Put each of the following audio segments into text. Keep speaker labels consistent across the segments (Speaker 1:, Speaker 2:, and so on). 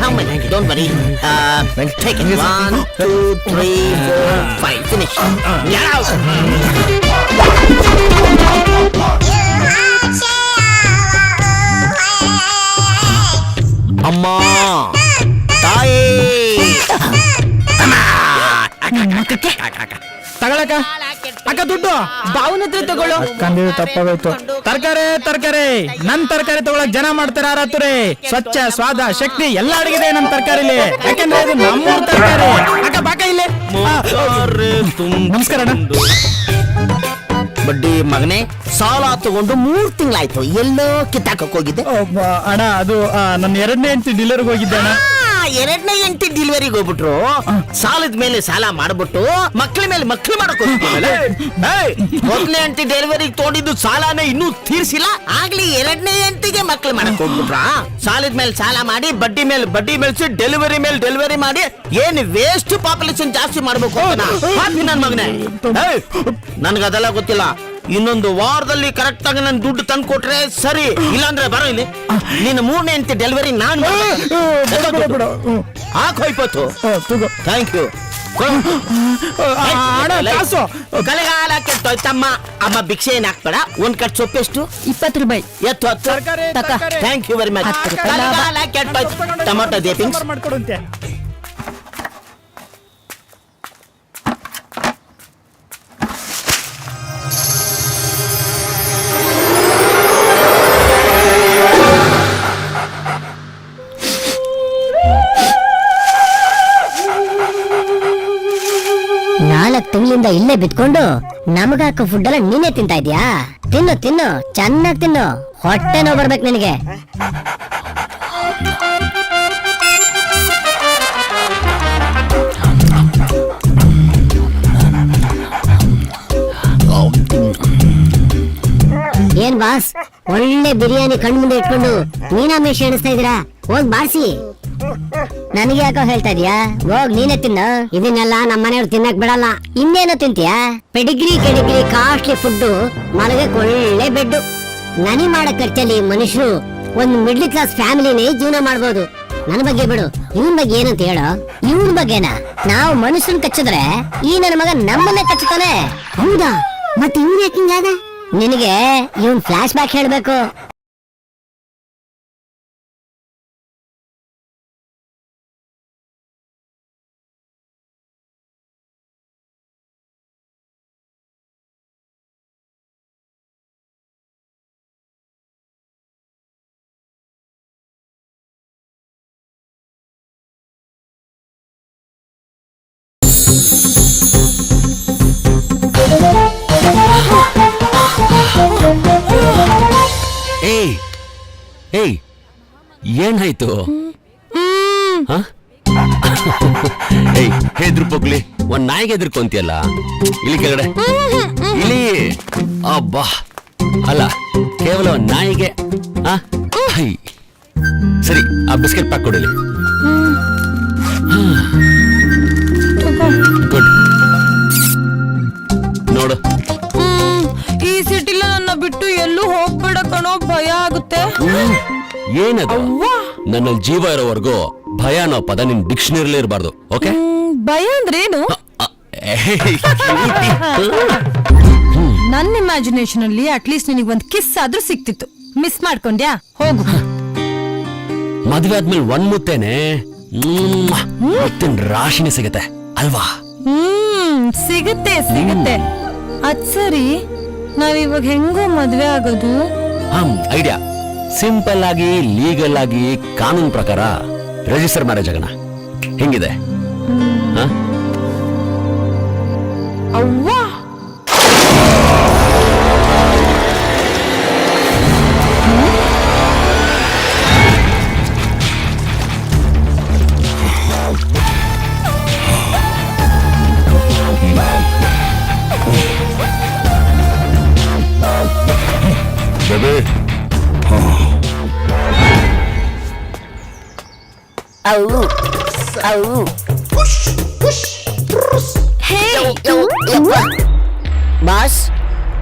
Speaker 1: how many? Don't worry. Take it. 1, 2, 3, 4, 5. Finish. Get out. ಅಮ್ಮ ತಾಯಿ
Speaker 2: ತಗೊಳಕ ಅಕ್ಕ ದುಡ್ಡು
Speaker 3: ಬಾವನ ಹತ್ರ ತಗೊಳ್ಳೋ.
Speaker 2: ಕಂದಿದ್ದು ತಪ್ಪಾಗೋಯ್ತು. ತರಕಾರಿ ನನ್ ತರಕಾರಿ ತಗೊಳಕ್ ಜನ ಮಾಡ್ತಾರೆ ಆರಾತುರಿ. ಸ್ವಚ್ಛ ಸ್ವಾದ ಶಕ್ತಿ ಎಲ್ಲ ಅಡಗಿದೆ ನಮ್ ತರಕಾರಿಲಿ. ಯಾಕಂದ್ರೆ ಇದು ನಮ್ಮೂರ್ ತರಕಾರಿ. ಅಕ್ಕ ಬಾಕ ಇಲ್ಲಿ. ನಮಸ್ಕಾರ ಅಣ್ಣ.
Speaker 1: ಬಡ್ಡಿ ಮಗನೇ, ಸಾಲ ತಗೊಂಡು 3 ತಿಂಗಳಾಯ್ತು. ಎಲ್ಲೋ ಕಿತ್ತಾಕಕ್ ಹೋಗಿದ್ದೆ?
Speaker 2: ಅಣ್ಣ ಅದು ನನ್ನ 2ನೇ ಹೆಂಡತಿ ಡಿಲರ್ಗೆ ಹೋಗಿದ್ದೆ ಅಣ್ಣ.
Speaker 1: 2ನೇ ಹೆಂಡತಿ ಡೆಲಿವರಿಗೆ ಹೋಗ್ಬಿಟ್ರು. ಸಾಲದ ಮೇಲೆ ಸಾಲ ಮಾಡ್ಬಿಟ್ಟು ಮಕ್ಳ ಮೇಲೆ ಮಕ್ಳು ಮಾಡಕ್ ಹೋಗ್ತೀವಲ್ಲ. 1ನೇ ಹೆಂಡತಿ ಡೆಲಿವರಿಗೆ ತೋಡಿದ್ದು ಸಾಲನೇ ಇನ್ನೂ ತೀರ್ಸಿಲ್ಲ, ಆಗ್ಲಿ 2ನೇ ಹೆಂಡತಿಗೆ ಮಕ್ಳು ಮಾಡಕ್ ಹೋಗ್ಬಿಟ್ರ. ಸಾಲದ ಮೇಲೆ ಸಾಲ ಮಾಡಿ ಬಡ್ಡಿ ಮೇಲೆ ಬಡ್ಡಿ ಮೇಲ್ಸಿ ಡೆಲಿವರಿ ಮೇಲೆ ಡೆಲಿವರಿ ಮಾಡಿ ಏನ್ ವೇಸ್ಟ್ ಪಾಪ್ಯುಲೇಷನ್ ಜಾಸ್ತಿ ಮಾಡ್ಬೇಕು ನನ್ ಮಗನೇ. ನನ್ಗ ಅದೆಲ್ಲ ಗೊತ್ತಿಲ್ಲ. ಇನ್ನೊಂದು ವಾರದಲ್ಲಿ ಕರೆಕ್ಟ್ ಆಗಿ ನನ್ ದುಡ್ಡು ತಂದು ಕೊಟ್ರೆ ಸರಿ, ಇಲ್ಲಾಂದ್ರೆ ಬರೋ ಇಲ್ಲಿ. ನಿನ್ನ 3ನೇ ಹೆಂಡತಿ ಡೆಲಿವರಿ ನಾನು ಹಾಕೋಯ್ಪತ್ತು. Thank you. ಕಲೆಗಾಲ ಕೆಟ್ಟೋಯ್ತಮ್ಮ. ಅಮ್ಮ ಭಿಕ್ಷೆ ಏನ್ ಹಾಕ್ಬೇಡ. 1 ಕಟ್ ಸೊಪ್ಪೆಷ್ಟು?
Speaker 3: 20 ರೂಪಾಯಿ.
Speaker 1: ಎತ್ತು 10. Thank you very much. ಕಲೆಗಾಲ ಕೆಟ್ಟೋಯ್ತು. ಟೊಮೊಟೊ ದೇಪಿಂಗ್ಸ್
Speaker 2: ಮಾಡ್ಕೊಡುಂತೆ.
Speaker 4: ತಿಂಗಳಿಂದ ಇಲ್ಲೇ ಬಿತ್ಕೊಂಡು ನಮಗಾಕ ಫುಡ್ ಎಲ್ಲ ನೀನೇ ತಿಂತಾ ಇದ್ಯಾ? ತಿನ್ನು ತಿನ್ನು, ಚೆನ್ನಾಗಿ ತಿನ್ನು. ಹೊಟ್ಟೆ ನೋವು ಬರ್ಬೇಕು ನಿನಗೆ. ಏನ್ ಬಾಸ್, ಒಳ್ಳೆ ಬಿರಿಯಾನಿ ಕಣ್ಮುಂದೆ ಇಟ್ಕೊಂಡು ಮೀನಾಮೇಶ ಎಣಿಸ್ತಾ ಇದೀರಾ? ಹೋಗ್ ಬಾರ್ಸಿ. ನನಗೆ ಯಾಕೋ ಹೇಳ್ತಾ ಇದೀಯಾ? ಹೋಗ್ ನೀನೇ ತಿನ್ನು. ಇದನ್ನೆಲ್ಲ ನಮ್ಮ ಮನೆಯವ್ರು ತಿನ್ನಕ್ ಬಿಡಲ್ಲ. ಇನ್ನೇನೋ ತಿಂತೀಯಾ? ಪೆಡಿಗ್ರಿ ಕಾಸ್ಟ್ಲಿ ಫುಡ್, ಮಲಗಕ್ ಒಳ್ಳೆ ಬೆಡ್ಡು. ನನಿ ಮಾಡೋ ಖರ್ಚಲ್ಲಿ ಮನುಷ್ಯರು ಒಂದ್ ಮಿಡ್ಲ್ ಕ್ಲಾಸ್ ಫ್ಯಾಮಿಲಿನೇ ಜೀವನ ಮಾಡ್ಬೋದು. ನನ್ನ ಬಗ್ಗೆ ಬಿಡು, ಇವನ್ ಬಗ್ಗೆ ಏನಂತ ಹೇಳೋ? ಇವನ್ ಬಗ್ಗೆನಾ? ನಾವು ಮನುಷ್ಯನ್ ಕಚ್ಚಿದ್ರೆ ಈ ನನ್ನ ಮಗ ನಮ್ಮನ್ನೇ ಕಚ್ಚುತ್ತಾನೆ. ಹೌದಾ? ಮತ್ತೆ ಇವ್ನ ಯಾಕಿಂಗಾದ? ನಿನಗೆ ಇವನ್ ಫ್ಲಾಶ್ ಬ್ಯಾಕ್ ಹೇಳ್ಬೇಕು.
Speaker 5: ಏಯ್ ಏನಾಯ್ತು? ಏಯ್ ಹೆದ್ರು ಪೋಗ್ಲಿ, ಒಂದ್ ನಾಯಿಗೆ ಹೆದರ್ಕೊಂತಿಯಲ್ಲ. ಇಲ್ಲಿ ಕೆಳಗಡೆ ಇಲ್ಲಿ. ಅಬ್ಬಾ, ಅಲ್ಲ ಕೇವಲ ಒಂದ್ ನಾಯಿಗೆ. ಸರಿ, ಆ ಬಿಸ್ಕೆಟ್ ಪ್ಯಾಕ್ ಕೊಡಿಲಿ. ಗುಡ್. ನೋಡು,
Speaker 3: ಈ ಸಿಟಿಲ ನನ್ನ ಬಿಟ್ಟು ಎಲ್ಲೂ ಹೋಗ್ಬೇಡ ಕಣೋ, ಭಯ ಆಗುತ್ತೆ.
Speaker 5: ಏನದು? ನನ್ನ ಜೀವ ಇರೋವರೆಗೂ ಭಯ ಅನ್ನೋ ಪದ ನಿನ್ ಡಿಕ್ಷನರಿಲೇ ಇರಬಾರ್ದು. ಓಕೆ?
Speaker 3: ಭಯ ಅಂದ್ರೆ ಏನು? ನನ್ನ ಇಮ್ಯಾಜಿನೇಷನ್ ಅಲ್ಲಿ ಅಟ್ಲೀಸ್ಟ್ ನಿನಗೆ ಒಂದ್ ಕಿಸ್ ಆದ್ರೂ ಸಿಕ್ತಿತ್ತು. ಮಿಸ್ ಮಾಡ್ಕೊಂಡ್ಯಾ? ಹೋಗು.
Speaker 5: ಮದ್ವೆ ಆದ್ಮೇಲೆ ಒಂದ್ ಮುತ್ತೇನೆ ಮುತ್ತಿನ ರಾಶಿನೇ ಸಿಗತ್ತೆ ಅಲ್ವಾ?
Speaker 3: ಸಿಗುತ್ತೆ. ಅದ್ ಸರಿ, ನಾವಿವಾಗ ಹೆಂಗೋ ಮದ್ವೆ ಆಗೋದು?
Speaker 5: ಐಡಿಯಾ ಸಿಂಪಲ್ ಆಗಿ, ಲೀಗಲ್ ಆಗಿ, ಕಾನೂನು ಪ್ರಕಾರ ರಿಜಿಸ್ಟರ್ ಮ್ಯಾರೇಜ್ ಆಗೋಣ. ಹೆಂಗಿದೆ?
Speaker 3: ಅವ್ವಾ,
Speaker 4: ಬಾಸ್,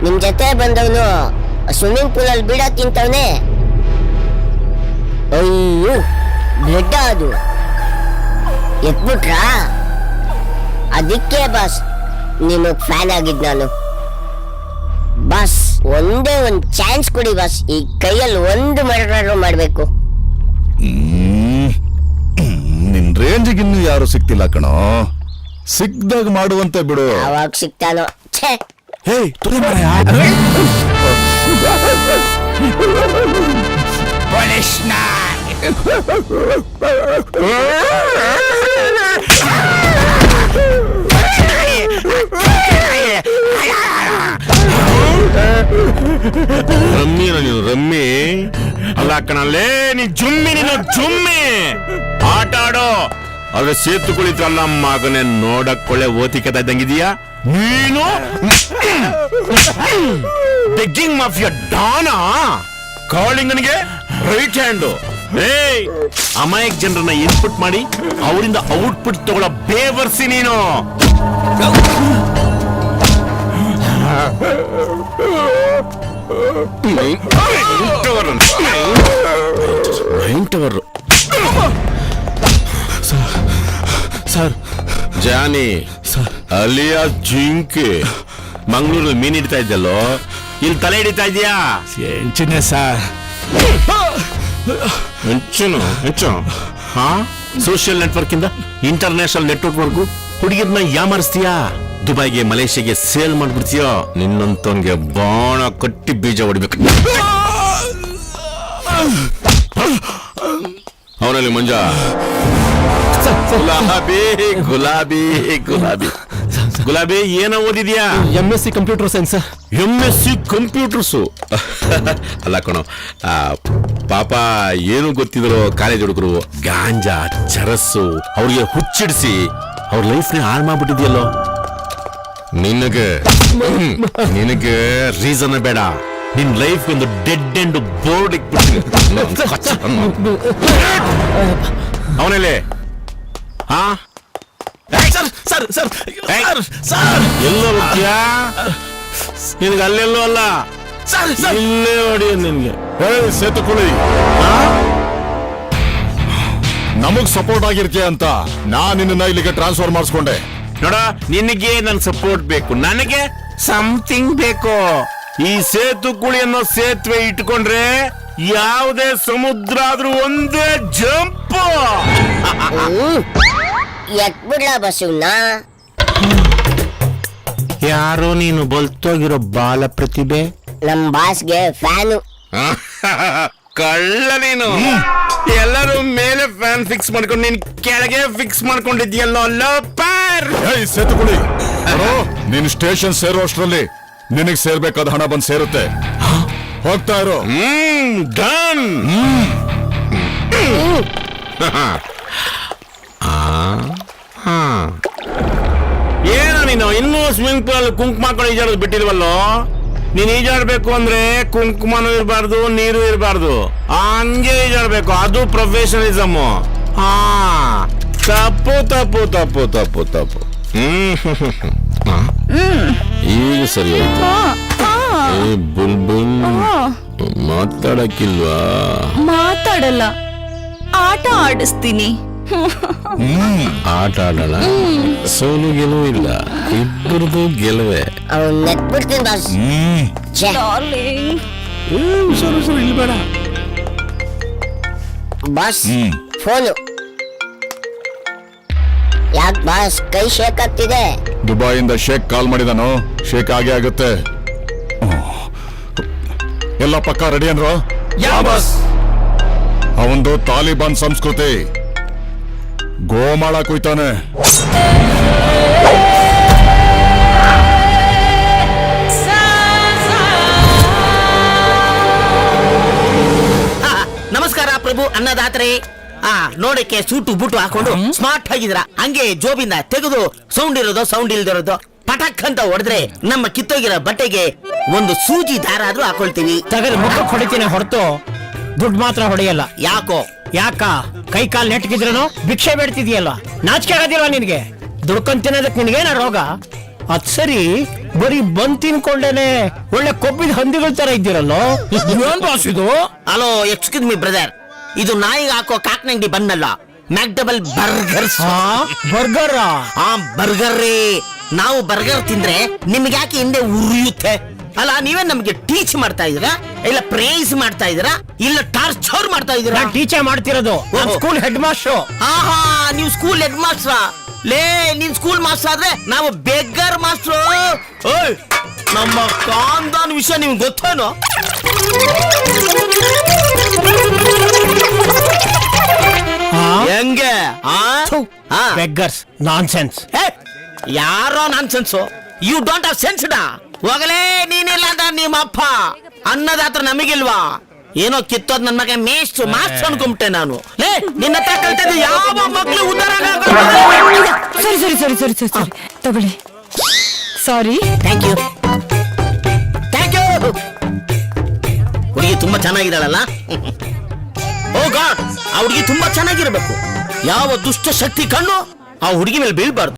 Speaker 4: ನಿಮ್ ಜೊತೆ ಬಂದವನು ಸ್ವಿಮ್ಮಿಂಗ್ ಪೂಲ್ ಅಲ್ಲಿ ಬೀಡ ತಿಂತವನೆ. ಅಯ್ಯೋ, ಬ್ಲಡ್ ಅದು. ಎತ್ಬಿಟ್ರಾ? ಅದಕ್ಕೆ ಬಾಸ್ ನಿಮಗ್ ಫ್ಯಾನ್ ಆಗಿದ್ ನಾನು. ಬಾಸ್ ಒಂದೇ ಒಂದ್ ಚಾನ್ಸ್ ಕೊಡಿ ಬಾಸ್, ಈ ಕೈಯಲ್ಲಿ ಒಂದು ಮರ್ಡರ್ ಮಾಡ್ಬೇಕು.
Speaker 6: ನಿನ್ ರೇಂಜಿಗೆ ಇನ್ನು ಯಾರು ಸಿಕ್ತಿಲ್ಲ ಕಣೋ, ಸಿಕ್ದಾಗ ಮಾಡುವಂತೆ ಬಿಡು.
Speaker 4: ಯಾವಾಗ ಸಿಗ್ತಾನೋ. ಛೇ,
Speaker 6: ಹೇ ತುಳಿ ಮಾರಾಯ.
Speaker 7: ರಮ್ಮಿ ನೀನು ರಮ್ಮಿ ಅಲ್ಲ ಕಣಲ್ಲೇ, ನೀನ್ ಜುಮ್ಮಿ, ನೀನು ಜುಮ್ಮಿ ಆಟ ಆಡೋ. ಆದ್ರೆ ಸೇತು ಕುಳಿತಲ್ಲ ಮಗನೇ, ನೋಡಕ್ಕೊಳ್ಳೆ ಓತಿಕದ ಇದ್ದಂಗಿದೀಯಾ ನೀನು. ಬೆಗ್ಗಿಂಗ್ ಮಾಫಿಯಾ ಡಾನಾ, ಕಾಳಿಂಗನಿಗೆ ರೈಟ್ ಹ್ಯಾಂಡು. ಏಯ್, ಅಮಾಯಕ್ ಜನರನ್ನ ಇನ್ಪುಟ್ ಮಾಡಿ ಅವರಿಂದ ಔಟ್ಪುಟ್ ತಗೊಳ್ಳೋ ಬೇವರ್ಸಿ ನೀನು.
Speaker 6: ಸರ್
Speaker 7: ಜಾನಿ ಅಲಿಯಾ ಜಿಂಕೆ, ಮಂಗಳೂರಲ್ಲಿ ಮೀನ್ ಹಿಡಿತಾ ಇದ್ದಲ್ಲೋ, ಇಲ್ಲಿ ತಲೆ ಹಿಡಿತಾ ಇದೀಯಾ?
Speaker 6: ಎಂಚಿನೇ ಸರ್.
Speaker 7: ಹೆಚ್ಚು ಹಾ, ಸೋಷಿಯಲ್ ನೆಟ್ವರ್ಕ್ ಇಂದ ಇಂಟರ್ನ್ಯಾಷನಲ್ ನೆಟ್ವರ್ಕ್ ವರ್ಗು ಹುಡುಗಿರ್ನ ಯಾಮರಿಸ್ತೀಯಾ? ದುಬೈಗೆ ಮಲೇಷ್ಯಾಗೆ ಸೇಲ್ ಮಾಡ್ಬಿಡ್ತೀಯೋ? ನಿನ್ನಂತವನ್ಗೆ ಬಾಣ ಕಟ್ಟಿ ಬೀಜ ಹೊಡಿಬೇಕು. ಅವನಲ್ಲಿ ಮಂಜ ಗುಲಾಬಿ ಗುಲಾಬಿ ಗುಲಾಬಿ ಗುಲಾಬಿ, ಏನೋ ಓದಿದ್ಯಾ?
Speaker 5: MSc computer science.
Speaker 7: MSc computers ಅಲ್ಲ ಕಣೋ, ಪಾಪ ಏನು ಗೊತ್ತಿದ್ರು ಕಾಲೇಜ್ ಹುಡುಗರು ಗಾಂಜಾ ಚರಸ್ಸು ಅವ್ರಿಗೆ ಹುಚ್ಚಿಡಿಸಿ ಅವ್ರ ಲೈಫ್ನ ಹಾಳು ಮಾಡ್ಬಿಟ್ಟಿದ್ಯಲ್ಲೋ. ನಿನಗೆ ರೀಸನ್ ಬೇಡ, ನಿನ್ ಲೈಫ್ ಒಂದು ಡೆಡ್ ಅಂಡ್ ಬೋರ್ಡ್ ಇಕ್ಬಿಡ್ತೀನಿ. ಅವನಲ್ಲಿ ಹಾ ಎಲ್ಲೋ ಹೋಗ್ತೀಯಾ? ನಿನಗೆ ಅಲ್ಲೆಲ್ಲೋ ಅಲ್ಲ, ಇಲ್ಲೇ ಹೊಡಿ ನಿನ್ಗೆ.
Speaker 6: ಸೇತುಕುಳಿ, ನಮಗ್ ಸಪೋರ್ಟ್ ಆಗಿರ್ತೀಯ ಅಂತ ನಾನ್ ನಿನ್ನ ಇಲ್ಲಿಗೆ ಟ್ರಾನ್ಸ್ಫರ್ ಮಾಡಿಸ್ಕೊಂಡೆ.
Speaker 7: ನೋಡ, ನಿನಗೆ ನನ್ ಸಪೋರ್ಟ್ ಬೇಕು, ನನಗೆ ಸಮಥಿಂಗ್ ಬೇಕು. ಈ ಸೇತುಕುಳಿ ಅನ್ನೋ ಸೇತುವೆ ಇಟ್ಕೊಂಡ್ರೆ ಯಾವುದೇ ಸಮುದ್ರ ಆದ್ರೂ ಒಂದೇ ಜಂಪ್.
Speaker 4: ಎತ್ಬಿಡ್ಲಾ ಬಸ್ಸುನ?
Speaker 7: ಯಾರೋ ನೀನು ಬಲ್ತೋಗಿರೋ ಬಾಲ ಪ್ರತಿಭೆ,
Speaker 4: ನಮ್ ಬಾಸ್ಗೆ ಫ್ಯಾನು.
Speaker 7: ಕಳ್ಳ ನೀನು. ಎಲ್ಲರೂ ಮೇಲೆ ಫ್ಯಾನ್ ಫಿಕ್ಸ್ ಮಾಡ್ಕೊಂಡು ನೀನ್ ಕೆಳಗೆ ಫಿಕ್ಸ್ ಮಾಡ್ಕೊಂಡಿದ್ಯಲ್ಲೋ ಲೋಪರ್.
Speaker 6: ಸೇತುಕುಳಿ, ನೀನ್ ಸ್ಟೇಷನ್ ಸೇರೋ ಅಷ್ಟ್ರಲ್ಲಿ ನಿನಗ್ ಸೇರ್ಬೇಕಾದ ಹಣ ಬಂದ್ ಸೇರುತ್ತೆ. ಹೋಗ್ತಾ ಇರೋ.
Speaker 7: ಡನ್. ಏನೋ ನೀನು ಇನ್ನೂ ಸ್ವಿಮ್ಮಿಂಗ್ ಪೂಲ್ ಅಲ್ಲಿ ಕುಂಕುಮ ಹಾಕೊಂಡು ಈಜಾಡೋದು ಬಿಟ್ಟಿಲ್ವಲ್ಲೋ? ನೀನ್ ಈಜಾಡ್ಬೇಕು ಅಂದ್ರೆ ಕುಂಕುಮನೂ ಇರಬಾರ್ದು, ನೀರು ಇರಬಾರ್ದು, ಹಂಗೆ ಈಜಾಡ್ಬೇಕು. ಅದು ಪ್ರೊಫೆಷನಲಿಸಮ್. ಹಾ, ತಪ್ಪು ತಪ್ಪು ತಪ್ಪು ತಪ್ಪು ತಪ್ಪು. ಈಗ ಸರಿ ಹೋಯ್ತು. ಏ ಬುಲ್ಬುಲ್, ಮಾತಾಡಕ್ಕಿಲ್ವಾ?
Speaker 3: ಮಾತಾಡಲ್ಲ, ಆಟ ಆಡಿಸ್ತೀನಿ.
Speaker 7: ಆಟ ಆಡೋಣ, ಸೋಲು ಗೆಲುವು ಇಲ್ಲ, ಇಬ್ಬರದು ಗೆಲುವೆ.
Speaker 4: ಅವ್ನ್ ನೆತ್ಬಿಡ್ತೀನಿ ಬಾಸ್. ಛೇ,
Speaker 7: ಸರಿ ಇಲ್ಲಿ ಬೇಡ.
Speaker 4: Boss phone. ಯಾಕ್ ಬಾಸ್ ಕೈ ಶೇಕ್ ಆಗ್ತಿದೆ?
Speaker 6: ದುಬೈಯಿಂದ ಶೇಕ್ ಕಾಲ್ ಮಾಡಿದಾನು, ಶೇಕ್ ಆಗೇ ಆಗುತ್ತೆ. ಎಲ್ಲ ಪಕ್ಕ ರೆಡಿ ಅಂದ್ರು? ಅವಂದು ತಾಲಿಬಾನ್ ಸಂಸ್ಕೃತಿ, ಗೋಮಾಳ ಕುಯ್ತಾನೆ.
Speaker 1: ನಮಸ್ಕಾರ ಪ್ರಭು ಅನ್ನದಾತ್ರೆ. ನೋಡಕ್ಕೆ ಸೂಟು ಬುಟ್ಟು ಹಾಕೊಂಡು ಸ್ಮಾರ್ಟ್ ಆಗಿದ್ರ, ಹಂಗೆ ಜೋಬಿಂದ ತೆಗೆದು ಸೌಂಡ್ ಇರೋದು ಸೌಂಡ್ ಇಲ್ದಿರೋದು ಪಟಕ್ ಅಂತ ಹೊಡೆದ್ರೆ ನಮ್ಮ ಕಿತ್ತೋಗಿರೋ ಬಟ್ಟೆಗೆ ಒಂದು ಸೂಜಿ ದಾರ ಆದ್ರೂ ಹಾಕೊಳ್ತೀವಿ.
Speaker 2: ತಗದು ಮುಖಕ್ಕೆ ಹೊಡಿತೀನಿ ಹೊರತು ದುಡ್ಡು ಮಾತ್ರ ಹೊಡೆಯಲ್ಲ.
Speaker 1: ಯಾಕೋ?
Speaker 2: ಯಾಕ? ಕೈ ಕಾಲ್ ನೆಟ್ಗಿದ್ರನು ಭಿಕ್ಷೆ ಬೇಡ್ತಿದ್ಯಲ್ಲ, ನಾಚಿಕೆ ಆಗೋದಿಲ್ವಾ ನಿನ್ಗೆ? ದುಡ್ಕೊಂಡ್ ತಿನ್ನೋದಕ್ಕೆ ನಿನ್ಗೇನ ರೋಗ? ಅದ್ ಸರಿ, ಬರೀ ಬಂದ್ ತಿನ್ಕೊಂಡೇನೆ ಒಳ್ಳೆ ಕೊಬ್ಬಿದ ಹಂದಿಗಳ ತರ ಇದ್ದೀರಲ್ಲೋ, ಏನ್ ಬಾಸ್ ಇದು?
Speaker 1: ಹಲೋ, ಎಕ್ಸ್ಕ್ಯೂಸ್ ಮಿ ಬ್ರದರ್, ಇದು ನಾಯಿಗೆ ಹಾಕೋ ಕಾಕ್ನಂಗಡಿ ಬನ್ನಲ್ಲ, ಮ್ಯಾಕ್ಡಬಲ್ ಬರ್ಗರ್ಸ್.
Speaker 2: ಬರ್ಗರ್
Speaker 1: ಆ ಬರ್ಗರ್ ರೀ. ನಾವು ಬರ್ಗರ್ ತಿಂದ್ರೆ ನಿಮ್ಗೆ ಯಾಕೆ ಹಿಂದೆ ಉರಿಯುತ್ತೆ? ಅಲ್ಲ ನೀವೇ ನಮ್ಗೆ ಟೀಚ್ ಮಾಡ್ತಾ ಇದೀರಾ, ಇಲ್ಲ ಪ್ರೈಸ್ ಮಾಡ್ತಾ ಇದೀರಾ, ಇಲ್ಲ ಟಾರ್ಚರ್ ಮಾಡ್ತಾ ಇದೀರಾ?
Speaker 2: ನಾನ್ ಟೀಚರ್ ಮಾಡ್ತಿರೋದು ಸ್ಕೂಲ್ ಹೆಡ್ ಮಾಸ್ಟರ್.
Speaker 1: ಆಹಾ, ನೀವು ಸ್ಕೂಲ್ ಹೆಡ್ ಮಾಸ್ಟ್ರಾ? ಲೇ, ನೀನ್ ಸ್ಕೂಲ್ ಮಾಸ್ಟರ್ ಆದ್ರೆ ನಾವು ಬೆಗ್ಗರ್ ಮಾಸ್ಟ್ರು. ಓಯ್, ನಮ್ಮ ಕಾಂದಾನ್ ವಿಷಯ ನಿಮ್ಗೆ ಗೊತ್ತೇನೋ? ಹೆಂಗೆ?
Speaker 2: Beggars nonsense.
Speaker 1: ಯಾರೋ nonsense. You don't have sense ಡಾ. ಹೋಗಲೇ, ನೀನಿಲ್ಲ ಅಂತ ನಿಮ್ಮ ಅಪ್ಪ ಅನ್ನದಾತ್ರ ನಮಗಿಲ್ವಾ? ಏನೋ ಕಿತ್ತೋದ್ ನನ್ನ ಮಗ ಮೇಸ್ಟ್ ಮಾಸ್ಟರ್ ಅನ್ಕೊಂಬಿಟ್ಟೆ ನಾನು. ಲೇ, ನಿನ್ನ ಹತ್ರ ಕಲ್ತಿದ್ದು ಯಾವ ಮಕ್ಳು ಉದ್ದಾರ
Speaker 3: ಸರಿ ಸರಿ ಸರಿ ಸರಿ ಸರಿ ಸರಿ ತಗೊಳ್ಳಿ. Sorry.
Speaker 1: Thank you, thank you. ಹುಡುಗಿ ತುಂಬಾ ಚೆನ್ನಾಗಿದ್ದಾಳಲ್ಲ. ಓ ಗಾಡ್, ಆ ಹುಡುಗಿ ತುಂಬಾ ಚೆನ್ನಾಗಿರ್ಬೇಕು. ಯಾವ ದುಷ್ಟ ಶಕ್ತಿ ಕಣ್ಣು ಆ ಹುಡುಗಿ ಮೇಲೆ ಬೀಳ್ಬಾರ್ದು.